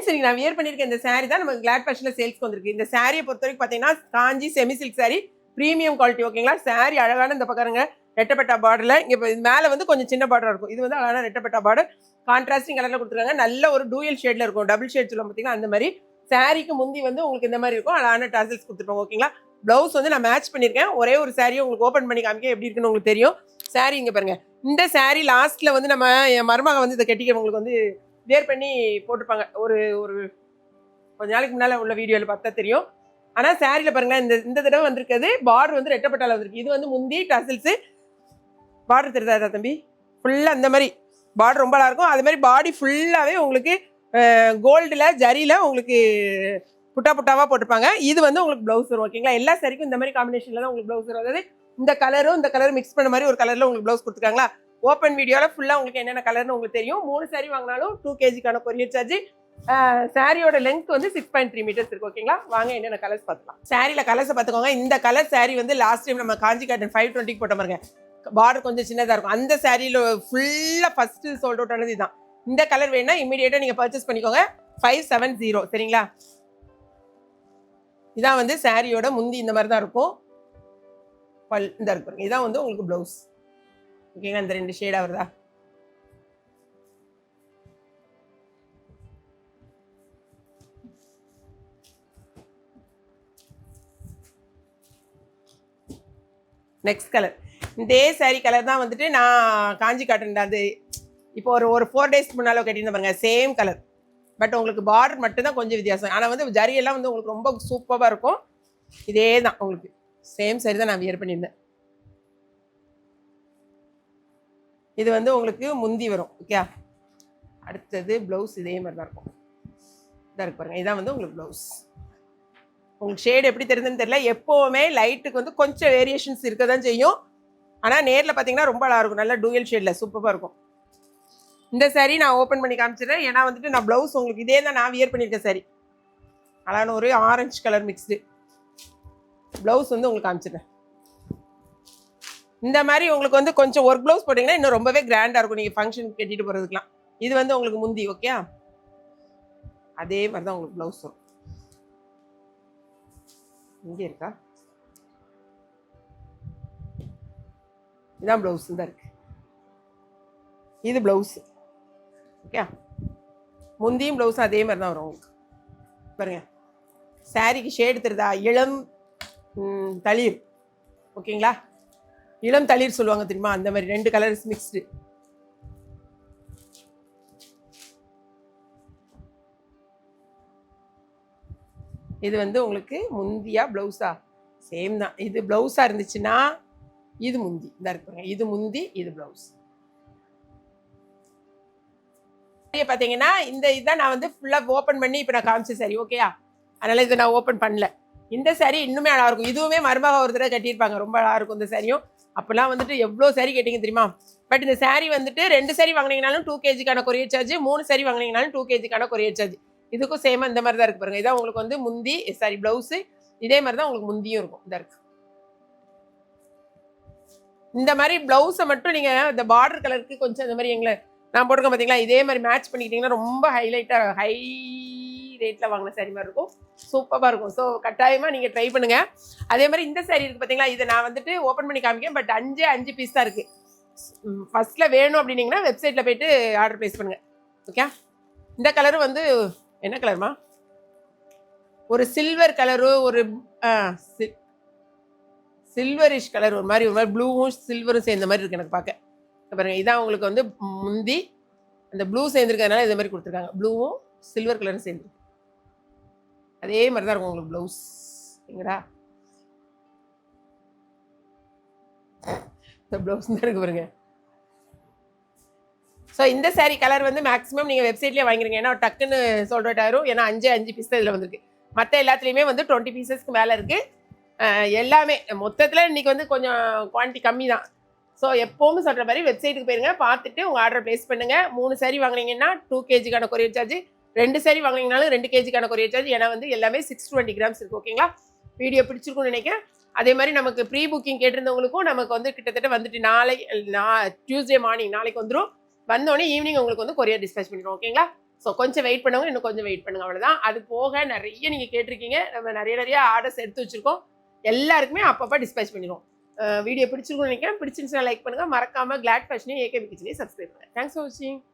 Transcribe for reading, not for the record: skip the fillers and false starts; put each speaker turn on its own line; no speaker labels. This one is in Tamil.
ஃப்ரெண்ட்ஸ் இன்னைக்கு நான் வியர் பண்ணியிருக்க இந்த saree தான் நமக்கு கிளாட் ஃபேஷன்ல சேல்ஸ்க்கு வந்திருக்கு. இந்த சாரியை பொறுத்த வரைக்கும் பார்த்தீங்கன்னா Kanchi semi silk saree premium quality. ஓகேங்களா? saree அழகான இந்த பக்கங்க ரெட்டப்பட்டா பார்டர்ல இங்க மேல வந்து கொஞ்சம் சின்ன பார்டரா இருக்கும். இது வந்து அழகான ரெட்டப்பட்டா பார்டர் கான்ட்ராஸ்டிங் கலர்ல கொடுத்துருக்காங்க. நல்ல ஒரு டூயல் ஷேட்ல இருக்கும். டபுள் ஷேட் சொல்லுவோம் பார்த்தீங்கன்னா அந்த மாதிரி. சாரிக்கு முந்தி வந்து உங்களுக்கு இந்த மாதிரி இருக்கும். அழகான டாசல்ஸ் கொடுத்துருப்பாங்க. ஓகேங்களா? பிளவுஸ் வந்து நான் மேட்ச் பண்ணியிருக்கேன். ஒரே ஒரு சாரியை உங்களுக்கு ஓப்பன் பண்ணி காமிக்க எப்படி இருக்குன்னு உங்களுக்கு தெரியும். சாரி இங்க பாருங்க. இந்த சாரி லாஸ்ட்ல வந்து நம்ம என் மருமக வந்து இதை கட்டிக்கிறவங்களுக்கு வந்து வேர் பண்ணி போட்டிருப்பாங்க. ஒரு ஒரு கொஞ்ச நாளைக்கு முன்னால உள்ள வீடியோவில் பார்த்தா தெரியும். ஆனால் சாரியில் பாருங்களேன் இந்த தடவை வந்திருக்கிறது பார்டர் வந்து ரெட்டப்பட்டால வந்திருக்கு. இது வந்து முந்தி டசல்ஸு பார்டர் தெரியாதா தம்பி? ஃபுல்லாக அந்த மாதிரி பார்டர் ரொம்ப நல்லா இருக்கும். அது மாதிரி பாடி ஃபுல்லாகவே உங்களுக்கு கோல்டில் ஜரியில் உங்களுக்கு புட்டா புட்டாவாக போட்டிருப்பாங்க. இது வந்து உங்களுக்கு ப்ளவுஸ் வரும். ஓகேங்களா? எல்லா சாரிக்கும் இந்த மாதிரி காம்பினேஷனில் தான் உங்களுக்கு ப்ளவுஸ் வரும். அதாவது இந்த கலரும் மிக்ஸ் பண்ண மாதிரி ஒரு கலரில் உங்களுக்கு ப்ளவுஸ் கொடுத்துருக்காங்களா? ஓப்பன் வீடியோவில் ஃபுல்லாக உங்களுக்கு என்னென்ன கலர்னு உங்களுக்கு தெரியும். 3 சாரி வாங்கினாலும் 2 kgக்கான கொரியர் சார்ஜ். சாரியோட லென்த் வந்து 6.3 மீட்டர்ஸ் இருக்கு. ஓகேங்களா? வாங்க என்னென்ன கலர்ஸ் பார்த்துக்கலாம். சாரியில் கலர்ஸை பார்த்துக்கோங்க. இந்த கலர் சாரி வந்து லாஸ்ட் டைம் நம்ம காஞ்சி காட்டன் 520 போட்ட பாருங்க. பார்டர் கொஞ்சம் சின்னதாக இருக்கும். அந்த சாரியில் ஃபுல்லாக ஃபர்ஸ்ட் சோல்ட் அவுட் ஆனது இதுதான். இந்த கலர் வேணும்னா இமீடியட்டாக நீங்கள் பர்ச்சேஸ் பண்ணிக்கோங்க. 570. சரிங்களா? இதான் வந்து சாரியோட முந்தி இந்த மாதிரி தான் இருக்கும். இந்த இருக்கு. இதான் வந்து உங்களுக்கு ப்ளவுஸ். ஓகேங்களா? இந்த 2 ஷேடா வருதா? Next colour. இதே சாரி கலர் தான் வந்துட்டு நான் காஞ்சி காட்டன் அது இப்போ ஒரு 4 டேஸ்க்கு முன்னால கட்டியிருந்தேன் பாருங்க. Same colour. பட் உங்களுக்கு பார்டர் மட்டும்தான் கொஞ்சம் வித்தியாசம். ஆனால் வந்து ஜரியெல்லாம் வந்து உங்களுக்கு ரொம்ப சூப்பராக இருக்கும். இதே தான் உங்களுக்கு சேம் சாரி தான் நான் வியர் பண்ணியிருந்தேன். இது வந்து உங்களுக்கு முந்தி வரும். ஓகே? அடுத்தது ப்ளவுஸ் இதே மாதிரி தான் இருக்கும். இதாக இருக்கு பாருங்க. இதான் வந்து உங்களுக்கு ப்ளவுஸ். உங்களுக்கு ஷேடு எப்படி தெரியுதுன்னு தெரியல. எப்போவுமே லைட்டுக்கு வந்து கொஞ்சம் வேரியேஷன்ஸ் இருக்க தான் செய்யும். ஆனால் நேரில் பார்த்தீங்கன்னா ரொம்ப அழகாக இருக்கும். நல்லா டூயல் ஷேடில் சூப்பராக இருக்கும். இந்த சாரி நான் ஓப்பன் பண்ணி காமிச்சிடுறேன். ஏன்னா வந்துட்டு நான் ப்ளவுஸ் உங்களுக்கு இதே தான் நான் வியர் பண்ணியிருக்கேன். சாரி அழகான ஒரு ஆரஞ்சு கலர் மிக்ஸ்டு ப்ளவுஸ் வந்து உங்களுக்கு காமிச்சிடுறேன். இந்த மாதிரி உங்களுக்கு வந்து கொஞ்சம் ஒர்க் ப்ளவுஸ் போட்டிங்கன்னா இன்னும் ரொம்பவே கிராண்டாக இருக்கும். நீங்கள் ஃபங்க்ஷனுக்கு கட்டிட்டு போகிறதுக்குலாம். இது வந்து உங்களுக்கு முந்தி. ஓகே? அதே மாதிரி தான் உங்களுக்கு ப்ளவுஸ் வரும். இங்கே இருக்கா? இதான் ப்ளவுஸ் தான் இருக்கு. இது ப்ளவுஸ். ஓகே? முந்தியும் ப்ளவுஸும் அதே மாதிரி தான் வரும் உங்களுக்கு. பாருங்க சாரிக்கு ஷேடு தெரியுதா? இளம் தளிர். ஓகேங்களா? இளம் தளிர் சொல்லுவாங்க தெரியுமா? அந்த மாதிரி 2 கலர்ஸ் மிக்ஸ்டு. இது வந்து உங்களுக்கு முந்தியா ப்ளவுஸா? சேம் தான். இது ப்ளவுஸாக இருந்துச்சுன்னா இது முந்தி. இதாக இருக்குங்க. இது முந்தி, இது ப்ளவுஸ். பார்த்தீங்கன்னா இதான் நான் வந்து ஃபுல்லாக ஓப்பன் பண்ணி இப்போ நான் காமிச்ச சாரி. ஓகேயா? அதனால் இதை நான் ஓப்பன் பண்ணல. இந்த சாரி இன்னுமே அழகாக இருக்கும். இதுவுமே மருமக ஒரு தடவை கட்டியிருப்பாங்க. ரொம்ப அழகாக இருக்கும் இந்த சாரியும். அப்போல்லாம் வந்துட்டு எவ்வளோ சாரி கேட்டிங்க தெரியுமா? பட் இந்த சாரி வந்துட்டு 2 சாரி வாங்கினீங்கனாலும் 2 kgக்கான கொரியர் சார்ஜ், 3 சாரி வாங்கினீங்கனாலும் 2 kgக்கான கொரியர் சார்ஜ். இதுக்கும் சேமாக இந்த மாதிரி தான் இருக்கு பாருங்க. இதான் உங்களுக்கு வந்து முந்தி சாரி ப்ளவுஸு. இதே மாதிரி தான் உங்களுக்கு முந்தியும் இருக்கும். இதாக இருக்கு. இந்த மாதிரி ப்ளவுஸை மட்டும் நீங்கள் இந்த பார்டர் கலருக்கு கொஞ்சம் இந்த மாதிரி எங்களை நான் போட்டிருக்கேன் பார்த்தீங்களா? இதே மாதிரி மேட்ச் பண்ணிக்கிட்டிங்கன்னா ரொம்ப ஹைலைட்டாக ஹை ரேட்டில் வாங்கின சாரி மாதிரி இருக்கும். சூப்பராக இருக்கும். ஸோ கட்டாயமாக நீங்கள் ட்ரை பண்ணுங்கள். அதே மாதிரி இந்த சாரி இருக்குது பார்த்தீங்களா? இதை நான் வந்துட்டு ஓப்பன் பண்ணி காமிக்கேன். பட் 5 பீஸ் தான் இருக்குது. ஃபஸ்ட்டில் வேணும் அப்படின்னீங்கன்னா வெப்சைட்டில் போய்ட்டு ஆர்டர் ப்ளேஸ் பண்ணுங்கள். ஓகே? இந்த கலரும் வந்து என்ன கலருமா? ஒரு சில்வர் கலரு, ஒரு சில்வரிஷ் கலர், ஒரு மாதிரி ப்ளூவும் சில்வரும் சேர்ந்த மாதிரி இருக்குது எனக்கு பார்க்க. பாருங்கள் இதான் உங்களுக்கு வந்து முந்தி. அந்த ப்ளூ சேர்ந்துருக்கிறதுனால இந்த மாதிரி கொடுத்துருக்காங்க. ப்ளூவும் சில்வர் கலரும் சேர்ந்துருக்கு. அதே மாதிரி தான் இருக்கும் உங்களுக்கு ப்ளவுஸ். எங்கடா இந்த ப்ளவுஸ் தான் இருக்கு பாருங்க. ஸோ இந்த சாரீ கலர் வந்து மேக்ஸிமம் நீங்கள் வெப்சைட்லேயே வாங்கிருங்க. ஏன்னா டக்குன்னு சோல்ட் அவுட் ஆயிரும். ஏன்னா 5 பீஸ் தான் இதில் வந்துருக்கு. மற்ற எல்லாத்துலேயுமே வந்து 20 பீசஸ்க்கு மேலே இருக்குது. எல்லாமே மொத்தத்தில் இன்றைக்கி வந்து கொஞ்சம் குவான்டிட்டி கம்மி தான். ஸோ எப்போவும் சொல்கிற மாதிரி வெப்சைட்டுக்கு போயிருங்க. பார்த்துட்டு உங்கள் ஆர்டர் ப்ளேஸ் பண்ணுங்கள். 3 சாரி வாங்கினீங்கன்னா 2 kgக்கான கொரியர் சார்ஜ், 2 சாரி வாங்கினீங்கனாலும் 2 kgக்கான கொரியர் சார்ஜ். ஏன்னா வந்து எல்லாமே 620 கிராம்ஸ் இருக்குது. ஓகேங்களா? வீடியோ பிடிச்சிருக்குன்னு நினைக்கிறேன். அதே மாதிரி நமக்கு ப்ரீ புக்கிங் கேட்டிருந்தவங்களுக்கும் நமக்கு வந்து கிட்டத்தட்ட வந்துட்டு டியூஸ்டே மார்னிங் நாளைக்கு வந்துடும். வந்தோடனே ஈவினிங் உங்களுக்கு வந்து கொரியர் டிஸ்பேச் பண்ணிடுவோம். ஓகேங்களா? ஸோ கொஞ்சம் வெயிட் பண்ணுங்க, இன்னும் கொஞ்சம் வெயிட் பண்ணுங்க, அவ்வளோதான். அது போக நிறைய நீங்கள் கேட்டிருக்கீங்க, நம்ம நிறைய ஆர்டர்ஸ் எடுத்து வச்சுருக்கோம். எல்லாருக்குமே அப்பப்போ டிஸ்பேச் பண்ணிடுவோம். வீடியோ பிடிச்சிருக்கும்னு நினைக்கிறேன். பிடிச்சிருந்துச்சுன்னா லைக் பண்ணுங்கள். மறக்காமல் கிளாட் ஃபேஷனையும் ஏகேபி கிச்சனையும் சப்ஸ்கிரைப் பண்ணுங்கள். தேங்க்ஸ் ஃபார் வாட்சிங்.